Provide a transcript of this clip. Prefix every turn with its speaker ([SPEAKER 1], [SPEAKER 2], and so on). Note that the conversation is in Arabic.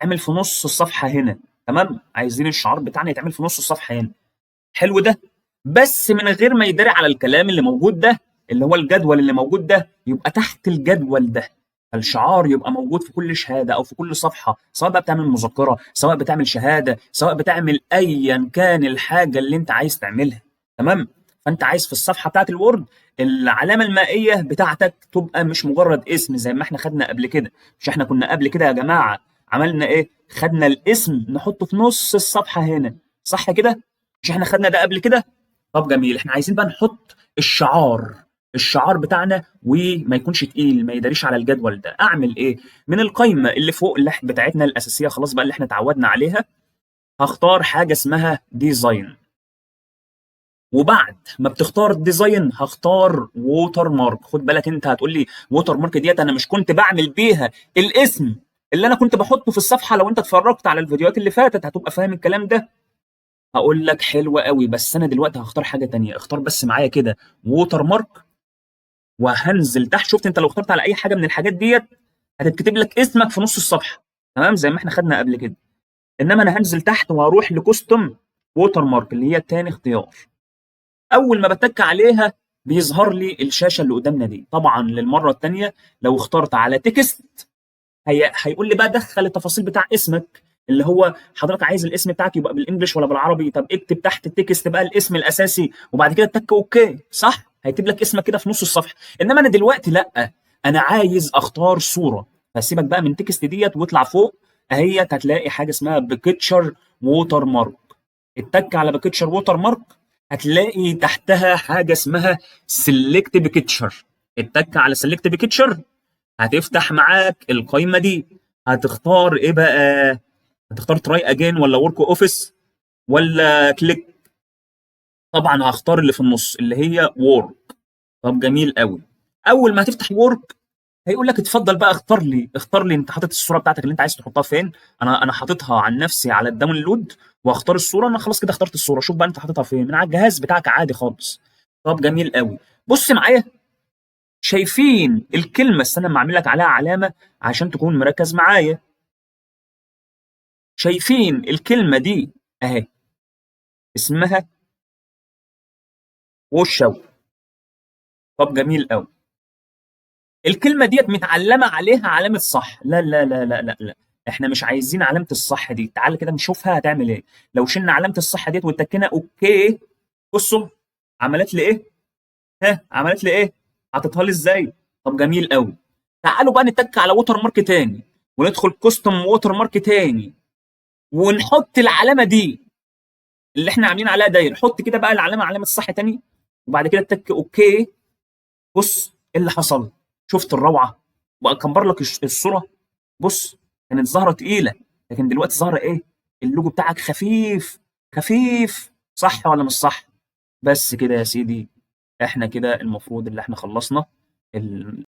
[SPEAKER 1] اعمل في نص الصفحه هنا. تمام، عايزين الشعار بتاعنا يتعمل في نص الصفحه هنا. حلو ده، بس من غير ما يداري على الكلام اللي موجود ده، اللي هو الجدول اللي موجود ده يبقى تحت الجدول ده. فالشعار يبقى موجود في كل شهاده او في كل صفحه، سواء بقى بتعمل مذكره، سواء بتعمل شهاده، سواء بتعمل ايا كان الحاجه اللي انت عايز تعملها. تمام. فانت عايز في الصفحه بتاعت الوورد العلامه المائيه بتاعتك تبقى مش مجرد اسم زي ما احنا خدنا قبل كده. مش احنا كنا قبل كده يا جماعه عملنا ايه؟ خدنا الاسم نحطه في نص الصفحه هنا، صح كده؟ مش احنا خدنا ده قبل كده؟ طب جميل، احنا عايزين بقى نحط الشعار بتاعنا وما يكونش تقيل، ما يداريش على الجدول ده. اعمل ايه؟ من القائمه اللي فوق اللي بتاعتنا الاساسيه خلاص بقى اللي احنا اتعودنا عليها، هختار حاجه اسمها ديزاين. وبعد ما بتختار ديزاين هختار ووتر مارك. خد بالك، انت هتقول لي ووتر مارك ديت انا مش كنت بعمل بيها الاسم اللي انا كنت بحطه في الصفحه؟ لو انت اتفرجت على الفيديوهات اللي فاتت هتبقى فاهم الكلام ده. هقول لك حلو قوي، بس انا دلوقتي هختار حاجه تانية. اختار بس معايا كده ووتر مارك، وهنزل تحت. شفت انت لو اخترت على اي حاجه من الحاجات ديت هتتكتب لك اسمك في نص الصفحه، تمام، زي ما احنا خدنا قبل كده. انما انا هنزل تحت وهروح لكوستوم ووتر مارك اللي هي تاني اختيار. اول ما بتك عليها بيظهر لي الشاشه اللي قدامنا دي. طبعا للمره الثانيه لو اخترت على تكست هيقول لي بقى دخل التفاصيل بتاع اسمك، اللي هو حضرتك عايز الاسم بتاعك يبقى بالانجلش ولا بالعربي؟ طب اكتب تحت التكست بقى الاسم الاساسي وبعد كده تك اوكي، صح؟ هيكتب لك اسمك كده في نص الصفحه. انما انا دلوقتي لا، انا عايز اختار صوره. فسيبك بقى من تكست ديت واطلع فوق، اهي هتلاقي حاجه اسمها بيكتشر ووتر مارك. اتك على بيكتشر ووتر مارك، هتلاقي تحتها حاجه اسمها سيلكت بيكتشر. اتك على سيلكت بيكتشر، هتفتح معاك القايمه دي. هتختار ايه بقى؟ هتختار تراي اجين ولا ورك اوفيس ولا كليك؟ طبعا هختار اللي في النص اللي هي وورك. طب جميل قوي. اول ما هتفتح وورك هيقول لك اتفضل بقى اختار لي انت حاطط الصوره بتاعتك اللي انت عايز تحطها فين. انا حاططها عن نفسي على الداونلود، واختار الصوره. انا خلاص كده اخترت الصوره. شوف بقى انت حاططها فين من على الجهاز بتاعك عادي خالص. طب جميل قوي. بص معايا، شايفين الكلمه؟ استنى اما اعمل لك عليها علامه عشان تكون مركز معايا. شايفين الكلمة دي اهي؟ اسمها وشو. طب جميل قوي. الكلمة ديت متعلمة عليها علامة صح. لا لا لا لا لا لا، احنا مش عايزين علامة الصح دي. تعال كده نشوفها هتعمل ايه. لو شلنا علامة الصح ديت واتكينا اوكي، بصوا عملت لي ايه؟ ها، عملت لي ايه؟ حطيتها لي ازاي؟ طب جميل قوي. تعالوا بقى نتك على ووتر مارك تاني، وندخل كوستم ووتر مارك تاني، ونحط العلامة دي اللي احنا عاملين عليها دايره. حط كده بقى العلامه، علامه الصح تاني، وبعد كده تك اوكي. بص ايه اللي حصل؟ شفت الروعه؟ بقى كبر لك الصوره. بص، كانت ظاهره تقيله لكن دلوقتي ظاهره ايه؟ اللوجو بتاعك خفيف خفيف. صح ولا مش صح؟ بس كده يا سيدي، احنا كده المفروض اللي احنا خلصنا